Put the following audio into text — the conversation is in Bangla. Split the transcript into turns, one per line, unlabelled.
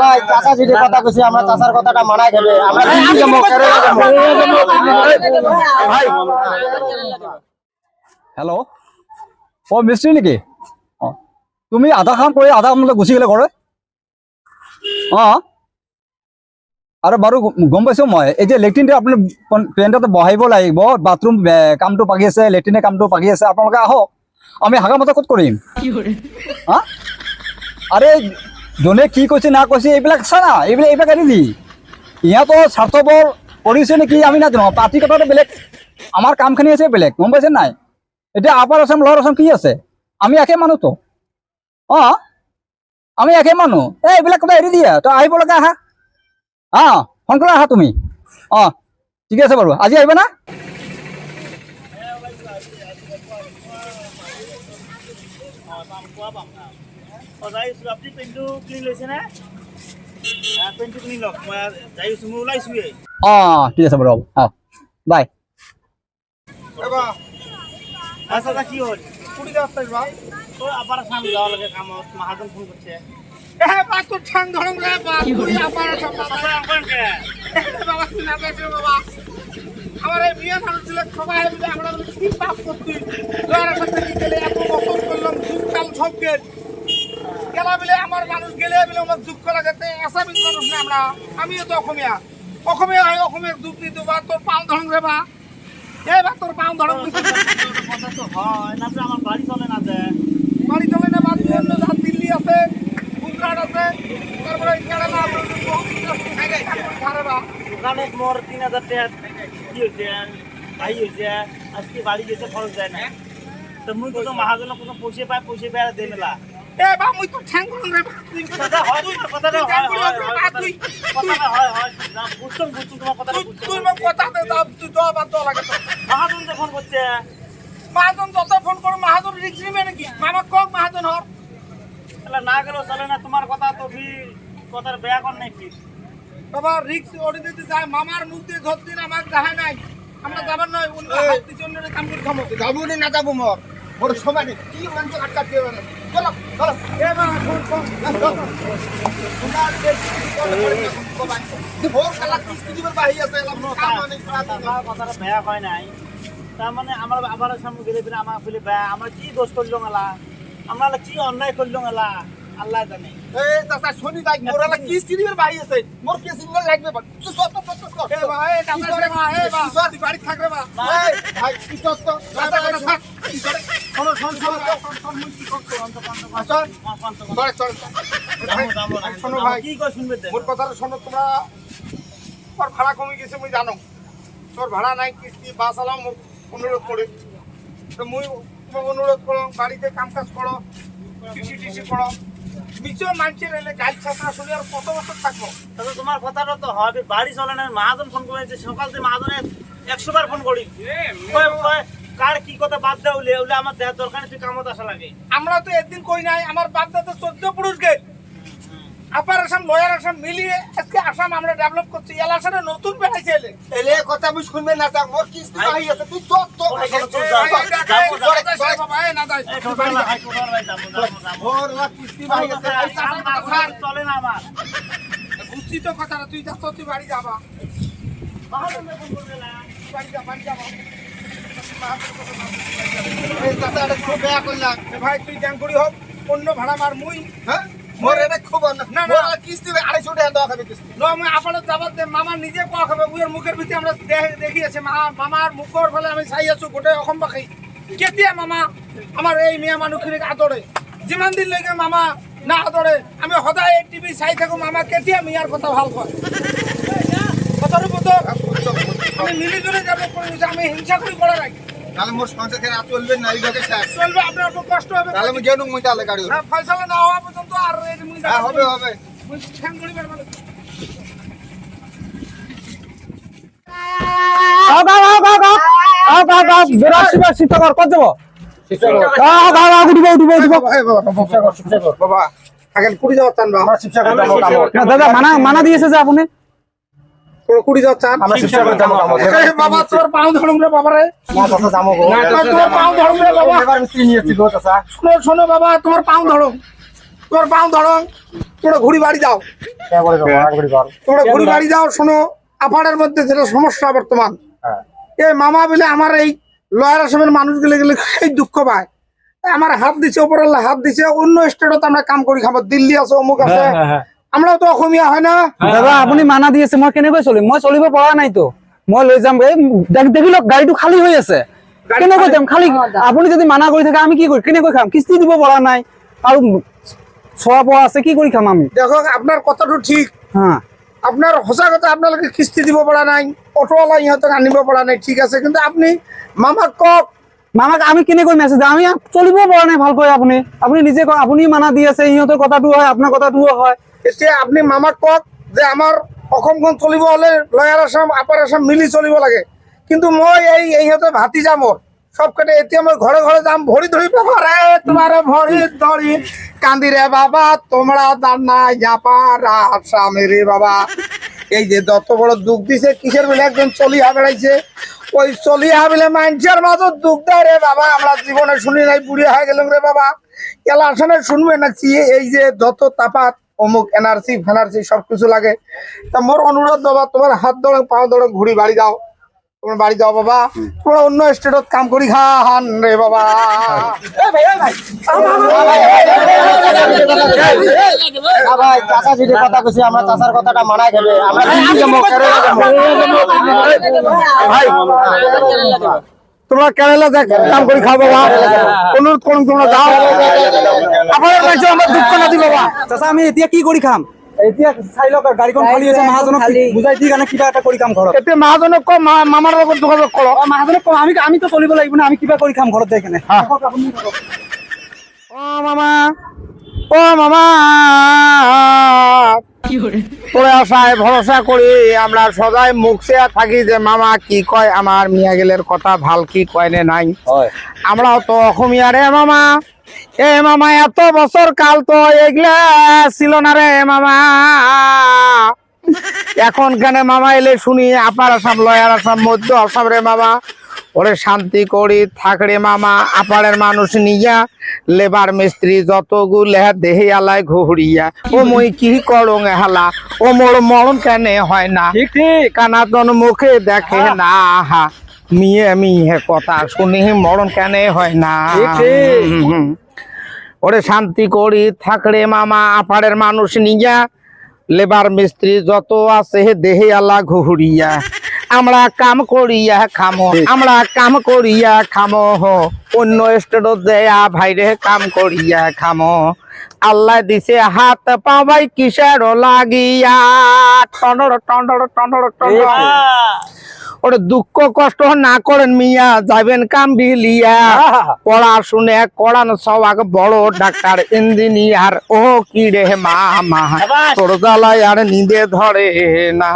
ভাই চাচা যদি কথা কইছি আমরা চাচার কথাটা মানাই দেবে আমরা
হেল্ল' অ মিস্ত্ৰী নেকি অঁ তুমি আধা কাম কৰি আধা কামলৈ গুচি গ'লে ঘৰে অঁ আৰু বাৰু গম পাইছোঁ মই এই যে লেট্ৰিনটো আপুনি পেণ্টতে বহাব লাগিব বাথৰুম কামটো পাকি আছে লেট্ৰিনে কামটো পাকি আছে আপোনালোকে আহক আমি হাগা মতা ক'ত কৰিম হা আৰে যোনে কি কৈছে না কৈছে এইবিলাক চা না এইবিলাক এৰি দি ইহঁতৰ স্বাৰ্থপৰ কৰিছে নেকি আমি নাজানো পাৰ্টি কথাটো বেলেগ আমাৰ কামখিনি আছে বেলেগ গম পাইছে নাই এতিয়া আপাৰ আছাম লোৱাৰ আছাম কি আছে আমি একে মানুহতো অঁ আমি একে মানুহ এইবিলাক কথা এৰি দিয়া তই আহিব লগা আহা অঁ সোনকালে আহা তুমি অঁ ঠিকে আছে বাৰু আজি আহিবা না
আপুনি পেণ্টটো কিনি লৈছেনে পেণ্টটো কিনি লওক মই যাই আছোঁ মই ওলাইছোঁৱেই
অঁ ঠিক আছে বাৰু অঁ বাই
আচ্ছা কি হ'ল কুড়ি যাওয়ার পাইবা তো আবার সাম যাওয়া লাগে কামত মহাজন ফোন করছে বাবা তোর ঠাং ধরম রে বাবা তুই আবার সব বাবা আমন কে বাবা তুই না বেশি বাবা আমার এই বিয়ে মানুষ ছিল সবাই মিলে আমরা কি পাপ করছি যারা সাথে কি গেলে এত বছর করলাম দুঃখাল সব গেলা মিলে আমার মানুষ গেলে মিলে আমার দুঃখ লাগাতে আসামি মানুষ না আমরা আমিও তো অসমীয়া অসমীয়া হয় অসমীয়ার দুঃখ দিতে বা তোর পাও ধরম রে বা এই বা তোর পাও ধরম কথা তো হয় না তো আমার বাড়ি চলে না যে বাড়ি চলে না বাদ অন্য জাত দিল্লি আছে গুজরাট আছে তারপরে কেরালা দোকানে মোর 3000 টাকা কি হয়েছে ভাই হয়েছে আজকে বাড়ি গেছে খরচ যায় না তো মুই কোনো মহাজন কোনো পয়সা পায় দেয় মেলা এ বা মুই তো ঠ্যাং করুন রে কথা হয় কথাটা হয় কথাটা হয় বুঝছুন তোমার কথাটা তুই মো কথাতে দাও তুই জবাব দাও লাগে তো মহাজন ফোন করছে মহাজন যত ফোন করো মহাজন রিক্স নিবে নাকি মামা কক মহাজন হর তাহলে না গেলেও চলে না তোমার কথা তো ভি কথার বেয়া কর নাই কি বাবা রিক্স ওড়ি দিতে যায় মামার মুখ দিয়ে ধর দিন আমার দেখা নাই আমরা যাবার নয় অন্য হাত দিয়ে অন্য কাম করে খামো যাবো না যাবো মোর সময় নেই কি মানছো আটকা দিয়ে না চলো চলো এ মা ফোন তোমার যে ভোর কালা কিস্তি দিবার বাহি আছে কথাটা বেয়া হয় নাই তার মানে আমার আবার সামনে গেলে ফিরে আমার ফেলে আমরা কি দোষ করলো গেলা আমরা কি অন্যায় করলো গেলা আল্লাহ জানে এই চাচা শুনি যাই মোরালা কিস্তি দিবার বাহি আছে মোর কি সিঙ্গেল লাগবে বা তুই সব এ ভাই টাকা রে ভাই এ ভাই তুই বাড়ি থাক রে ভাই ভাই তুই সব তো টাকা করে থাক শোনো ভাই কি কই শুনবে মোর কথাটা শোনো তোমরা তোর ভাড়া কমে গেছে মুই জানো তোর ভাড়া নাই কিস্তি বাস আলাম অনুরোধ করে তো মুই অনুরোধ করো বাড়িতে কাম কাজ করো টিসি করো বিচো মানছে রেলে গাড়ি ছাত্রা শুনে আর কত বছর থাকবো তবে তোমার কথাটা তো হবে বাড়ি চলে না মহাজন ফোন করেছে সকাল থেকে মহাজনের 100 বার ফোন করি কার কি কথা বাদ দাও ওলে আমার দেহ দরকার তুই কামত আসা লাগে আমরা তো একদিন কই নাই আমার বাপ দাদা 14 পুরুষ গে আপার আসাম লয়ার আসাম মিলিয়ে আজকে আসাম আমরা ডেভেলপ করছি এলাকাটা নতুন বেড়াইছে এলে কথা আমি শুনবে না তা মোর কিস্তি বাহি আছে তুই চট তো বাবা এ না যাই মোর কিস্তি বাহি আছে চলে না আমার বুঝছি তো কথাটা তুই যা তুই বাড়ি যাবা বাহাদুর ফোন করবে না বাড়ি যাবা এই চাচা এটা খুব বেয়া করলাম ভাই তুই জ্ঞান করি হোক অন্য ভাড়া মার মুই হ্যাঁ মোর এটা খুব না না কিস্তি 250 টাকা দেওয়া হবে কিস্তি লো আমি আপনার জবাব দে মামা নিজে কোয়া খাবে উয়ের মুখের ভিতরে আমরা দেখিয়েছে মামার মুখর ফলে আমি চাই আছো গোটে অসম বাকি কেতিয়া মামা আমার এই মিয়া মানুষখিনিক আদরে যিমান দিন লাগে মামা না আদরে আমি সদায় টিভি চাই থাকো মামা কেতিয়া মিয়ার কথা ভাল কয় কথার মতো আমি মিলি জুলি ডেভেলপ করে দিয়েছি আমি হিংসা করি করা রাখি তাহলে মোর সংসার কেন চলবে না এইভাবে চলবে আপনার খুব কষ্ট হবে তাহলে আমি গেলুম মুই তাহলে গাড়ি না ফয়সালা না হওয়া পর্যন্ত আর এই মুই হবে মুই ঠ্যাং করি বের মানে
মানা দিয়েছে যে আপনি
কুড়ি যাও চান
আমরা শিক্ষা করে যাবো
বাবা তোর পাও ধরুন রে বাবা রে
না চাচা যাবো গো
তোর পাও ধরুন রে বাবা
এবার মিস্ত্রি নিয়ে এসেছি গো চাচা
শোনো শোনো বাবা তোমার পাও ধরুন তোমরা ঘুরি বাড়ি যাও তোমরা ঘুরি বাড়ি যাও। শোনো আপাড়ের মধ্যে যেটা সমস্যা বর্তমান এই মামা বলে আমার এই লয়ার আসামের মানুষগুলো গেলে সেই দুঃখ পায়। আমার হাত দিছে ওপর আল্লাহ হাত দিছে অন্য স্টেটত আমরা কাম করি খাবো দিল্লি আছে অমুক আছে আমরাও তো অসমীয়া হয় না
দাদা আপুনি মানা দি আছে মই কেনেকৈ চলিম মই চলিব পৰা নাই তো মই লৈ যাম এই দেখি লওক গাড়ীটো খালী হৈ আছে কেনেকৈ যাম খালী আপুনি যদি মানা কৰি থাকে আমি কি কৰি কেনেকৈ খাম কিস্তি দিব পৰা নাই আৰু ছোৱা পোৱা আছে কি কৰি খাম আমি
দেখো আপনার কথাটো ঠিক
হা
আপনার সঁচা কথা আপনাদের কিস্তি দিব পৰা নাই অটোওয়ালা ইহঁতক আনিব পৰা নাই ঠিক আছে কিন্তু আপনি মামাক কক
মামাক আমি কেনেকৈ মেছেজ আমি চলিব পৰা নাই ভালকৈ আপুনি আপুনি নিজে কওক আপুনি মানা দি আছে ইহঁতৰ কথাটো হয় আপোনাৰ কথাটোও হয়
এতিয়া আপনি মামাক কক যে আমার অসমখন চলিব হলে লয়ার আসাম আপার আসাম মিলি চলিব লাগে কিন্তু মই এইহঁতে ভাতি যাম সব কেটে এতিয়া মই ঘরে ঘরে যাম ভরি ধরি বাবা রে তোমার ভরি ধরি কান্দি রে বাবা তোমরা দান্না জাপার আসামে রে বাবা এই যে যত বড় দুঃখ দিছে কিসের বলে একজন চলিয়া বেড়াইছে ওই চলিয়া বেলে মানুষের মাঝে দুঃখ দেয় রে বাবা আমরা জীবনে শুনি নাই বুড়ি হয়ে গেলাম রে বাবা এলা আসলে শুনবে না এই যে যত তাপাত অমুক এনআরসি ফেনারসি সবকিছু লাগে তা মোর অনুরোধ বাবা তোমার হাত ধরে পাও ধরে ঘুরি বাড়ি যাও তোমার বাড়ি যাও বাবা তোমরা অন্য স্টেটত কাম করি খান রে বাবা
ভাই চাচা যদি কথা কইছি আমরা চাচার কথাটা মানাই দেবে আমরা দিল্লি যাবো কেরালা যাবো
ভাই তোমরা কেরালা যা কাম করি খাও বাবা অনুরোধ করুন তোমরা যাও আপনার কাছে আমার দুঃখ না দি বাবা
চাচা আমি এতিয়া কি কৰি খাম এতিয়া চাই লওক গাড়ীখন খালী হৈছে মহাজনক বুজাই দি কাৰণে কিবা এটা কৰি খাম ঘৰত
এতে মহাজনক কম মামার লগত যোগাযোগ করো
মহাজনক কম আমি তো চলিব লাগিব না আমি কিবা কৰি খাম ঘৰত যাই কেনে
ও মামা তোরে আশায় ভরসা করি আমরা সদাই মুখ চেয়া থাকি যে মামা কি কয় আমার মিয়া গেলের কথা ভাল কি কয় নে নাই আমরাও তো অসমীয়া রে মামা এ মামা এত বছর কাল তো এগুলা ছিল না রে মামা এখন কেন মামা এলে শুনি আপার আসাম লয়ার আসাম মধ্য আসাম রে মামা ওরে শান্তি করি থাকরে মামা আপারের মানুষ নিয়া লেবার মিস্ত্রি যতগুলো দেহে আলাই ঘুরিয়া ও মই কি করং হেলা ও মোর মরণ কেন হয় না
ঠিক ঠিক
কানাতন মুখে দেখে না হা মিয়ে কথা শুনি মরণ কেন হয় না ওরে শান্তি করি থাকরে মামা আপারের মানুষ নিয়া লেবার মিস্ত্রি যত আছে দেহে আলা ঘুরিয়া আমরা কাম করিয়া খামো অন্য স্টেটত দেয়া ভাইরে কাম করিয়া খামো আল্লাহ দিছে হাত পাওয়াই কিসের লাগিয়া টন্ডর টন্ডর টন্ডর টন্ডর ওরে দুঃখ কষ্ট না করেন মিয়া যাবেন কাম বিলিয়া পড়াশুনে করান সবাক বড় ডাক্তার ইঞ্জিনিয়ার ও কি রে মামা তোর জ্বালায় আর নিদে ধরে না